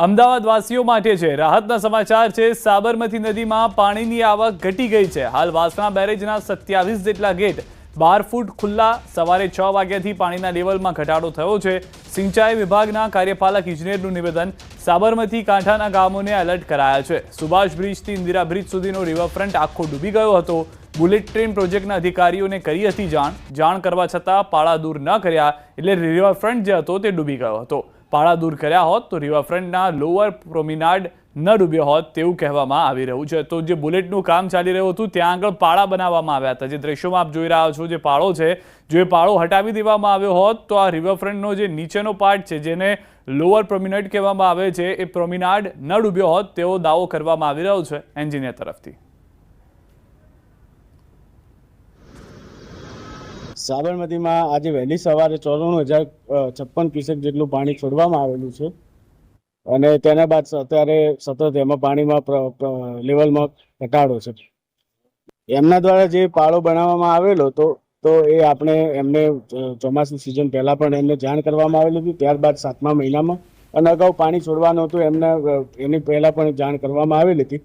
અમદાવાદ વાસીઓ માટે છે રાહતના સમાચાર છે। સાબરમતી નદીમાં પાણીની આવક ઘટી ગઈ છે। હાલ વાસણા બેરેજના 27 જેટલા ગેટ 12 ફૂટ ખુલ્લા। સવારે 6 વાગ્યાથી પાણીના લેવલમાં ઘટાડો થયો છે। સિંચાઈ વિભાગના કાર્યપાલક ઇજનેરનું નિવેદન। સાબરમતી કાંઠાના ગામોને એલર્ટ કરાયા છે। સુભાષ બ્રિજથી ઇન્દિરા બ્રિજ સુધીનો રિવરફ્રન્ટ આખો ડૂબી ગયો હતો। બુલેટ ટ્રેન પ્રોજેક્ટના અધિકારીઓને કરી હતી જાણ કરવા છતાં પાળા દૂર ન કર્યા, એટલે રિવરફ્રન્ટ જે હતો તે ડૂબી ગયો હતો। પાળા દૂર કર્યા હોત તો રિવરફ્રન્ટના લોઅર પ્રોમિનાડ ન ડૂબ્યો હોત તેવું કહેવામાં આવી રહ્યું છે। તો જે બુલેટનું કામ ચાલી રહ્યું હતું ત્યાં આગળ પાળા બનાવવામાં આવ્યા હતા। જે દ્રશ્યોમાં આપ જોઈ રહ્યા છો, જે પાળો છે, જો એ પાળો હટાવી દેવામાં આવ્યો હોત તો આ રિવરફ્રન્ટનો જે નીચેનો પાર્ટ છે, જેને લોઅર પ્રોમિનાડ કહેવામાં આવે છે, એ પ્રોમિનાડ ન ડૂબ્યો હોત તેવો દાવો કરવામાં આવી રહ્યો છે એન્જિનિયર તરફથી। સાબરમતીમાં આજે વહેલી સવારે 94,056 ક્યુસેક જેટલું પાણી છોડવામાં આવેલું છે અને તેના બાદ અત્યારે સતત એમાં પાણીમાં લેવલમાં ઘટાડો છે। એમના દ્વારા જે પાળો બનાવવામાં આવેલો તો એ આપણે એમને ચોમાસું સિઝન પહેલાં પણ એમને જાણ કરવામાં આવેલી હતી। ત્યારબાદ 7મા મહિનામાં અને અગાઉ પાણી છોડવાનું હતું એની પહેલાં પણ જાણ કરવામાં આવેલી હતી।